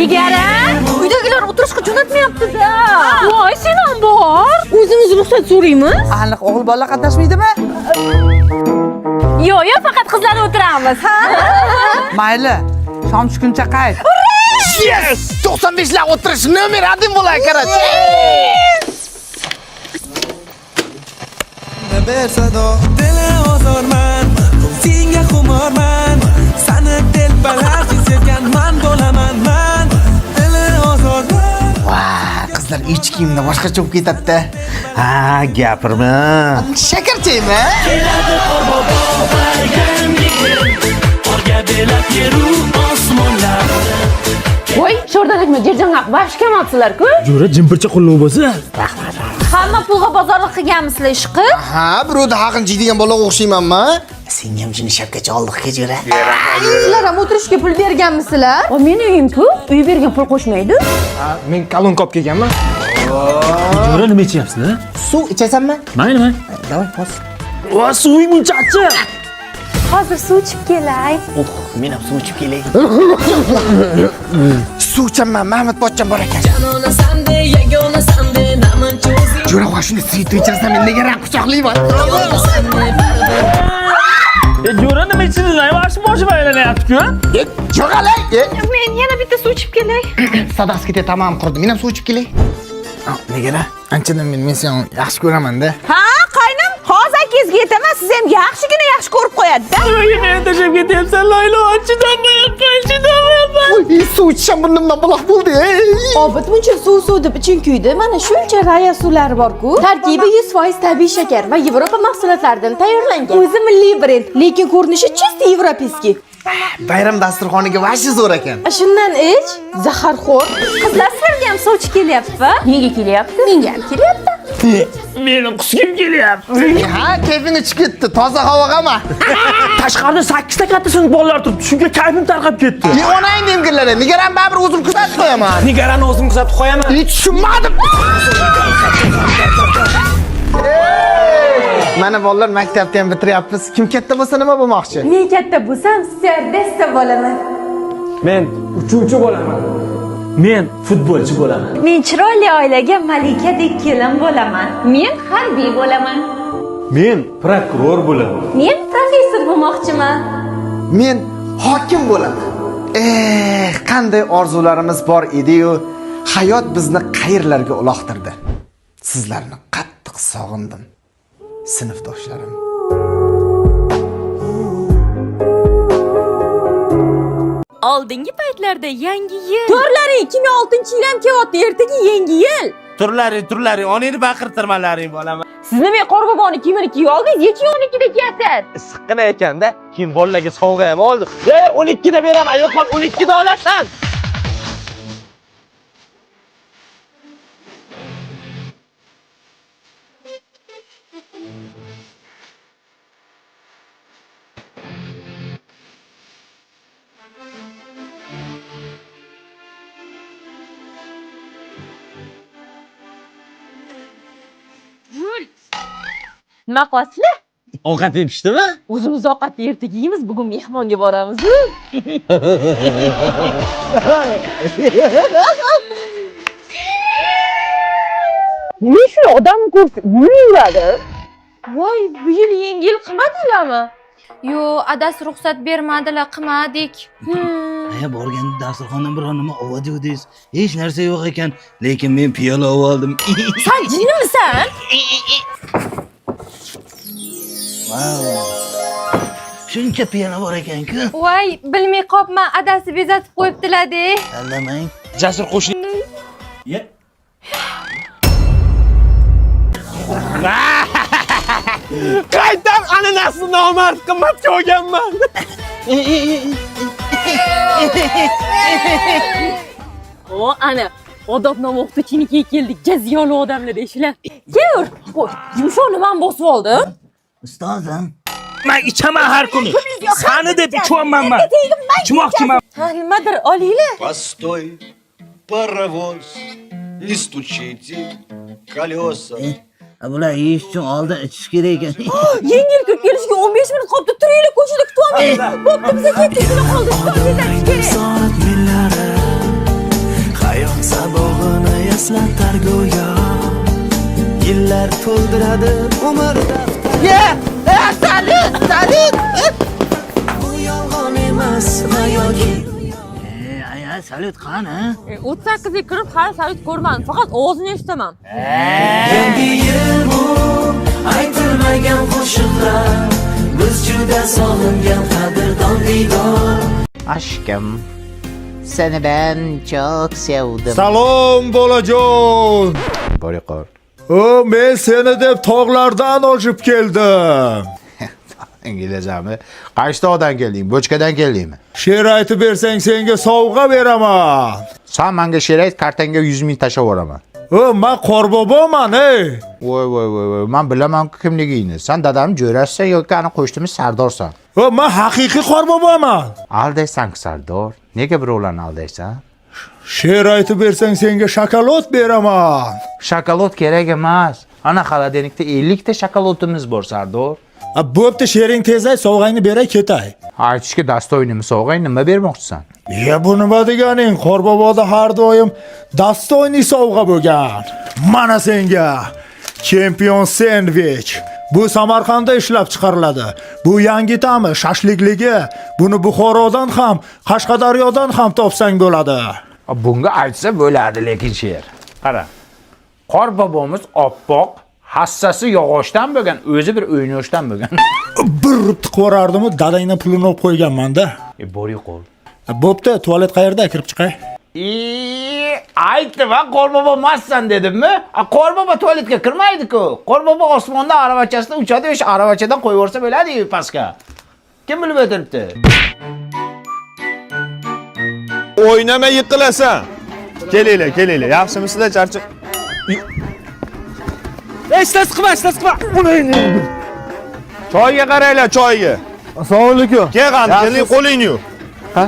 Nigara, uydagilar o'tirishga jo'natmayapti-da. Voy, sen ham bor. O'zimiz ruxsat so'raymiz. Aniq o'g'il bola qatnashmaydimi? Yo'q, faqat qizlar o'tiramiz. Mayli, shom tushguncha qayt. Yes! 95 lar o'tirish nomer 1 bo'ladi, qarach. ber sado dil ozorman senga xumorman sani telbalar sevganman bo'laman man dil ozorman. Vay, qizlar ich kiyimda boshqacha bo'lib ketadi. Ha, gapirma. Shakarchaymi? Keladi qorbobo qorga belab yeru osmonlarda. Voy, sho'rdan aytma, jerjangaq bash kamotsizlar-ku. Jo'ra jimpircha qo'llov bo'lsa. Hamma pulga bozorlik qilganmisizlar, ishqi? Ha, birovda haqin jiydigan bolaga o'xshaymanmi? Senga ham shuni shapkacha oldik, Jo'ra. Sizlar ham o'tirishga pul berganmisizlar? O, meni uyim-ku, uy bergan pul qo'shmaydi. Men kolonka olib kelganman. Jo'ra nima ichyapsiz-da? Suv ichasanmi? Mayli. Davay, pos. Va, suving buncha achchiq. Hozir suv ichib kelay. Men ham suv ichib kelay. Suv ichaman, Mahmud pochcham bor ekan. Jo'ra, va shuni suyitib ichasan, men nega quchoqlayman? Jo'ra nima ichsiz? Boshim aylanyapti-ku. Jo'ralay. Men yana bitta suv ichib kelay. Sadasi ketay, tamom qurdi. Men ham suv ichib kelay. Nega? Anchadan men seni yaxshi ko'raman-da. Ha, qaynam, hozir kezga yetaman, siz ham yaxshigina yaxshi ko'rib qo'yadi-da. Meni tashlab ketyapsan, Laylo. Chidamayapman. Suv ichsam burnimdan buloq bo'ldi. Obid buncha suv deb iching kuydi. Mana shuncha raya suvlari bor-ku. Tarkibi 100% tabiiy shakar va Yevropa mahsulotlaridan tayyorlangan. O'zi milliy brend, lekin ko'rinishi чисто европейский. Bayram dasturxoniga vashi zo'r ekan. Shundan ich, zaharxo'r. Qizlar sizlarga ham sovchi kelyapti. Nega kelyapti? Menga ham kelyapti. Meni qusgim kelyapti. Ha, kayfing chiqib ketdi, toza havoga-mi? Tashqarida 8 ta katta sinf bolalar turibdi. Shunga kayfim tarqab ketdi. Onang demgirlar, nigaram baribir o'zim kuzatib qo'yaman. Nigarani o'zim kuzatib qo'yaman. Hech tushunmadim. Mana bolalar maktabni ham bitiryapmiz. Kim katta bo'lsa nima bo'lmoqchi? Men katta bo'lsam, stewardessa bo'laman. Men uchuvchi bo'laman. Men futbolchi bo'laman. Men chiroyli oilaga malikadek kelin bo'laman. Men harbiy bo'laman. Men prokuror bo'laman. Men professor bo'lmoqchiman. Men hokim bo'laman. Qanday orzularimiz bor edi-yu, hayot bizni qayerlarga uloqtirdi. Sizlarni qattiq sog'indim, sinfdoshlarim. Oldingi paytlarda yangi yil. To'rlaring 2006-yil ham kelyapti, ertaga yangi yil. Turlari, oningni baqirtirmalaring bo'laman. Siz nima Qorboboni kiyimini kiyib oldingiz, hech 12da kiyasiz. Issiqqina ekanda, keyin bolalarga sovg'a ham oldim. 12 da beraman, yo'q, 12 da olasan. Nima qilasizlar? Ovqat yepishdimi? O'zimiz ovqatni ertaga yeymiz, bugun mehmonga boramiz. Nima shu odam ko'rsa, yuradi. Voy, bu yil yangi yil qilmadinglarmi? Yo, adasi ruxsat bermadilar, qilmadik. Borganda dasturxondan biror nima oladiz. Hech narsa yo'q ekan, lekin men piyola oldim. Sen jinnimisan? Shuncha piyola bor ekan-ku. Voy, bilmay qopman, adasi bezatib qo'yibdilar-de. Aldamang. Jasur qo'shni. Qaytan ananasni nomard qimmatga olganman. O, ana, odobnoma o'qituvchinikiga keldik, jaziyoli odamlar deyishlar. Kel, qo'y, yumshoqni men bosib oldim. Ustozim. Men ichaman har kuni. Sani deb ichmayman men. Ichmoqchiman. Ha, nimadir olinglar. Постой, паровоз, не стучите колеса. Bular yeyish uchun oldin ichish kerak ekan. Yangi yil kirib kelishiga 15 minut qoldi. Turaylik, ko'chada kutib olmaylik. Bo'pti, bizga ketdik, qoldi. Kerak. Soat millari to'ldiradi umr daftari. Ye! Salut! Bu yolg'on emas hayoki. Ay, salut qani? 38ga kirib hali salut ko'rmadim. Faqat ovozini eshitaman. Yangi yil bu aytilmagan qo'shiqlar. Biz juda sog'ingan qadrdon diydor. Aşkım, seni ben çok sevdim. Salom bolajon. Boriqor. Men seni deb tog'lardan oshib keldim. İngilizcemi. Qaysi tog'dan kelding? Bochkadan keldingmi? She'r aytib bersang senga sovg'a beraman. Sen menga she'r ayt, kartanga 100 ming tashlab yuboraman. Men qorboboman, ey. Voy. Men bilaman kimligingni. Sen dadam jo'rasisan yoki ani qo'shnimiz Sardorsan. Men haqiqiy qorboboman. Aldaysan Sardor. Nega birovlarni aldaysan? She'r aytib bersang senga shokolad beraman. Shokolad kerak emas. Ana xolodilnikda 50 ta shokoladimiz bor Sardor. Bo'pti, she'ring tezay, sovg'angni beray ketay. Aytishga dastoynimi sovg'ang, nima bermoqchisan? Bu nima deganing? Qorboboda har doim dastoyniy sovg'a bo'lgan. Mana senga Champion sandwich. Bu Samarqandda ishlab chiqariladi. Bu yangi ta'mi, shashlikligi. Buni Buxorodan ham, Qashqadaryodan ham topsang bo'ladi. Bunga aytsa bo'ladi, lekin she'r. Qara. Qorbobomiz oppoq, hassasi yog'ochdan bo'lgan, o'zi bir o'ynoshdan bo'lgan. Bir tiqib yuborardimi, dadangdan pulini olib qo'yganman-da. Bori qo'l. Bo'pti, tualet qayerda? Kirib chiqay. Aytdim, Qorbobo emassan dedimmi? Qorbobo tualetga kirmaydi-ku. Qorbobo osmonda aravachasida uchadi, o'sha aravachadan qo'yib yuborsa bo'ladi-yu pastga. Kim bilib o'tiribdi? O'ynama yiqilasan. Kelinglar. Yaxshimisizlar, charchib. Eslas qilma. Choyga qaranglar, choyga. Assalomu alaykum. Keling, qo'lingni yu. Ha?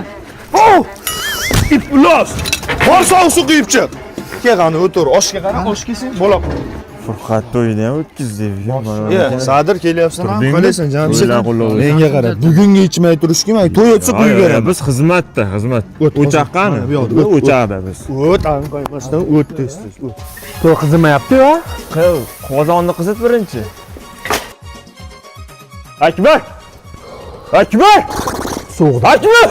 Oh! Iflos. Bor sovuq quyib chiq. Kelgani o'tir, oshga qara, osh kelsin, bo'la qol. Furqat to'yini ham o'tkazdik. Sadir kelyapsan, qo'ylaysan, jonim. Menga qara. Bugunga ichmay turishki, men to'y o'tsa qo'yib beraman. Biz xizmatda. O'choq qani? O'choqda biz. O't, qo'ymasdan o't tez. To'y qizimayapti-ku. Qozonni qizit birinchi. Akbar! So'g'da. Akbar!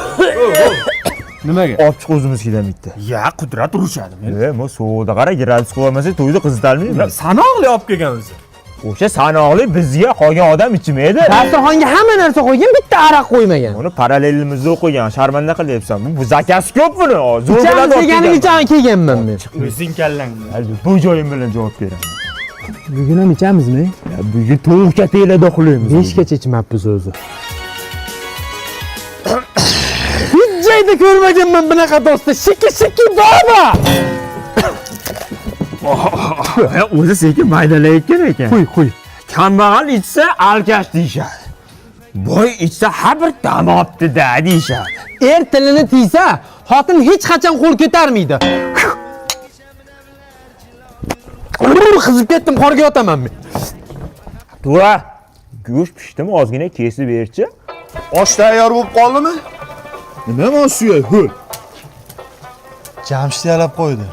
Nimaga? Opchiq o'zimizga bitta. Ya, qudrat urushadimi? Men so'g'da qara, gradus qo'yamasa to'yda qizitolmayman. Sanoqli olib kelganmiz. O'sha sanoqli bizga qolgan odam ichmaydi. Dasturxonga hamma narsa qo'ygan, bitta aroq qo'ymagan. Buni parallelimizda o'qigan, sharmanda qilyapsan. Bu zakasi ko'p buni. Zo'r bo'ladi. Deganicha kelganman men. O'zing kallangni. Bu joyim bilan javob beraman. Bugun ham ichamizmi? Bugun to'g'cha telada uxlaymiz. 5 gacha ichmabmiz o'zi. Hech joyda ko'rmaganman bunaqa do'stni. Shiki baba. O'zi sekin maydalayotgan ekan. Qo'y. Kambag'al ichsa alkash deyishadi. Boy ichsa har bir dam olibdi-da deyishadi. Er tilini tiysa, xotin hech qachon qo'l ko'tarmaydi. Qizib ketdim, qorga yotaman men. To'ra, go'sht pishdimi, ozgina kesib berchi. Osh tayyor bo'lib qoldimi? Nima suyak, ho'l. Jamshid yalab qo'ydi.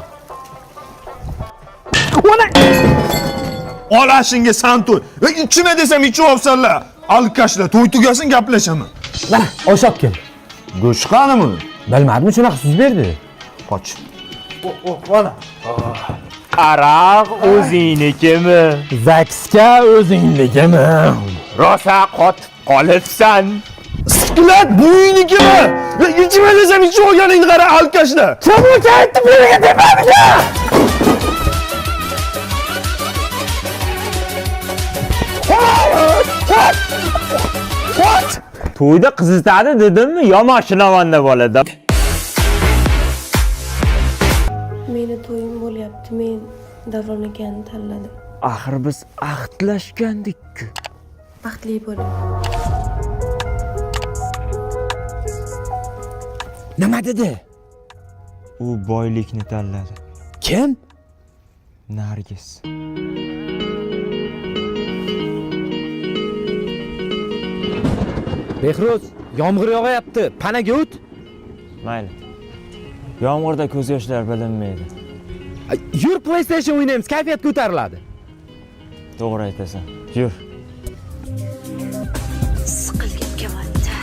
Olashingga san to'y. Ichma desam ichib olsanlar. Alkashlar, to'y tugasin gaplashaman. Mana, osh olib kel. Go'sht qanimi? Bilmadim, shunaqa so'z berdi. Qoch. Mana. Aroq o'zingnikimi? Zakska o'zingnikimi? Rosa qotib qolibsan. Siklat buynikimi? Ichma desam ichib olganingni qara, alkashlar. Kim o'sha aytib bergan debamda? To'yda qizitadi dedimmi, yo mashinavanda bo'ladi. Meni to'yim bo'lyapti. Men Davron akani tanladim. Axir biz ahdlashgandik-ku. Baxtli bo'ling. Nima dedi? U boylikni tanladi. Kim? Nargis. Behruz, yomg'ir yog'ayapti. Panaga o't. Mayli. Yomg'irda ko'z yoshlar bilinmaydi. Yur PlayStation o'ynaymiz, kayfiyat ko'tariladi. To'g'ri aytasan. Yur. Siqilgim kelyapti.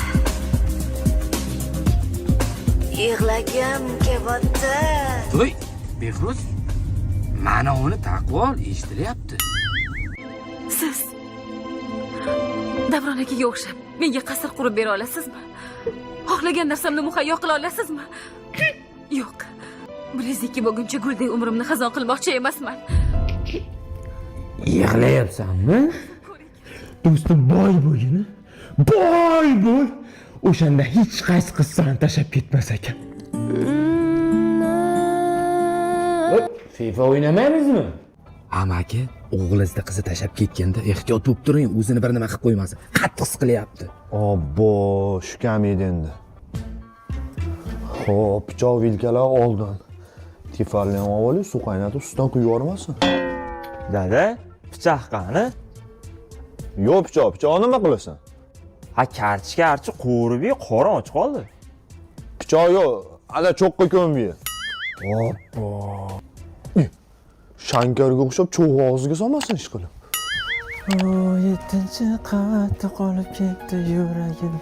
Yig'lagim kelyapti. To'y, Behruz. Mana uni taqvol eshitilyapti. Siz Davron akaga o'xshab menga qasr qurib bera olasizmi? Xohlagan narsamni muhayyo qila olasizmi? Yo'q. Bilezdiki bo'lguncha guldek umrimni xazon qilmoqchi emasman. Yig'layapsanmi? Do'stim boy bo'lgini. Boy bo'l. O'shanda hech qaysi qiz seni tashlab ketmas ekan. FIFA o'ynamaymizmi? Amaki, o'g'lizda qizi tashab ketganda ehtiyot bo'lib turing, o'zini bir nima qilib qo'ymasin. Qattiq siqilyapti. Obbo, shu kam edi endi. Xo'p, pichoq vilkalar oldin. Tifarni avvalo suv qaynatib ustidan quyib yubormasin. Dada, pichoq qani? Yo'q, pichoq nima qilasan? Ha, karchi qo'rib qorin och qoldi. Pichoq yo'q, ana cho'qqa ko'mbi. Obbo. Shankarga o'xshab cho'g' og'ziga solmasin ish qilib. 7-qavatda qolib ketdi yuragim.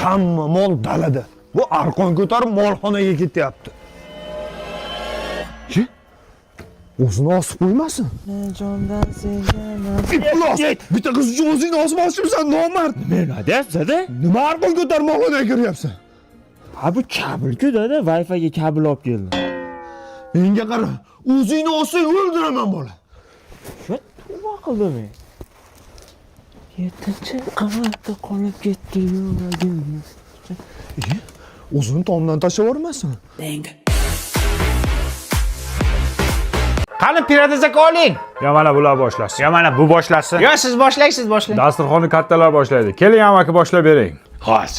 Hamma mol dalada. Bu arqon ko'tarib molxonaga ketyapti. Chi? O'zini osib qo'ymasin. Jondan sevganim. Bitta qiz uchun o'zingni osib olishibsan, nomard. Nima deyapsan, dada? Nima arqon ko'tarib molxonaga kiryapsan? Ha, bu kabel-ku, dada, Wi-Fi ga kabel olib keldim. Menga qara, o'zingni olsang o'ldiraman bola. Nima qildim men? 7-qavatda qolib ketdi yuragim. O'zini tomdan tashlab yubormasin. Qani piradeza oling. Ya mana bular boshlasin. Ya mana bu boshlasin. Yo, siz boshlang. Dasturxonni kattalar boshlaydi. Keling, amaki boshlab bering. Xos.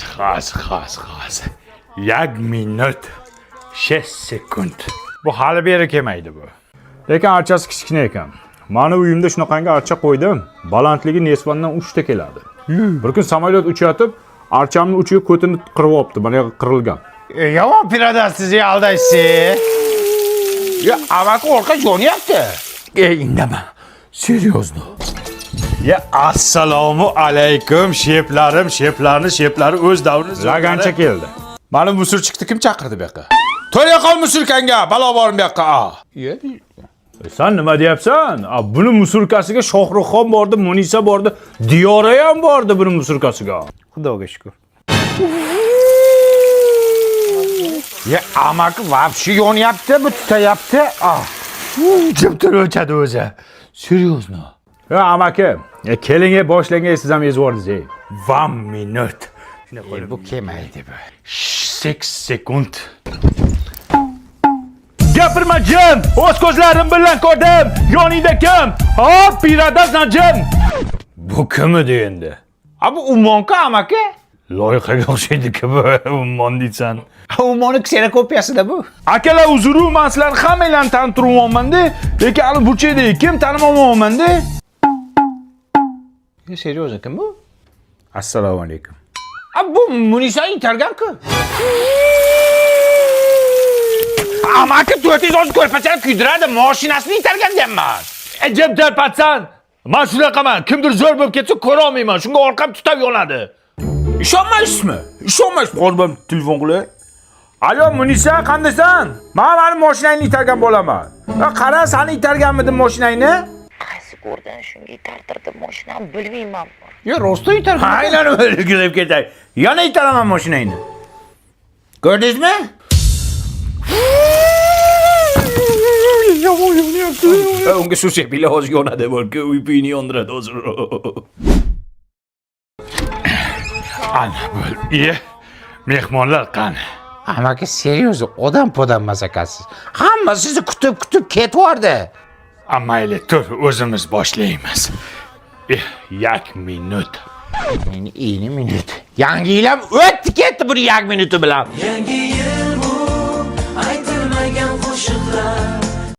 1 minut 6 sekund. Bu hali beri kelmaydi bu. Lekin archasi kichkina ekan. Mani uyimda shunaqangi archa qo'ydim. Balandligi nesbandan 3 ta keladi. Bir kun samolyot uchayotib, archamning uchiga ko'tini qirib olibdi. Mana qirilgan. Yomon piradez sizni aldaysiz. Ya, amaki orqa jo'nyapti. Indama. Серьезно. Ya assalomu alaykum sheplarni o'z davrini lagancha keldi. Mana musurchiqni kim chaqirdi bu yoqqa? To'ya qol musurkanga, balo borim bu yoqqa. Sen nima deyapsan? Buni musurkasiga Shohruxxon bordi, Munisa bordi, Diyora ham bordi buni musurkasiga. Xudoga shukr. Ya, amaki vapshi yonyapti, bu tutayapti. Jimtir o'chadi o'zi. Серьезно. Ya amaki, keling boshlang, siz ham ezvordingiz. 1 minut. Bu kelmaydi bu. 8 sekund. Gapirma jim, o'z ko'zlarim bilan ko'rdim. Yoningda kim? Hop, piradez najim. Bu kim edi endi? Bu Ummonku amaki? Loyihaga o'xshaydi-ku bu, Ummon deysan. Ummonni ksenokopiyasida bu. Akalar uzru, men sizlarni hammanglarni tanishtirmoqman-da, lekin hali burchakda kim tanimayapman-da. Seryozni kim bu? Assalomu alaykum. Bu Munisa intergan-ku. Amaki 400 ko'rpachani kuydiradi, mashinasini itargan deyapman. Jim tarpatsan. Men shunaqaman, kimdir zo'r bo'lib ketsa ko'ra olmayman, shunga orqam tutab yonadi. Ishonmaysizmi? Qo'lbam telefon qilay. Alo Munisa, qandaysan? Men mani mashinangni itargan bo'laman. Qara, seni itarganmidim mashinangni? Qaysi ko'rdan shunga itartirdim mashinani bilmayman. Yo, rosto itargan. Aylanib o'lgilib ketay. Yana itaraman mashinangni. Ko'rdingizmi? Unga shu shekilli hozir yonadi, balki uyni yondiradi hozir. Ana bo'l. Mehmonlar qani? Amaki seryoz odam masakasiz. Hamma sizni kutib ketvordi. Mayli, tur, o'zimiz boshlaymiz. 1 minut. Meni minut. Yangi yil ham o'tdi ketdi bu 1 minuti bilan. Yangi yil bu aytilmagan qo'shiqlar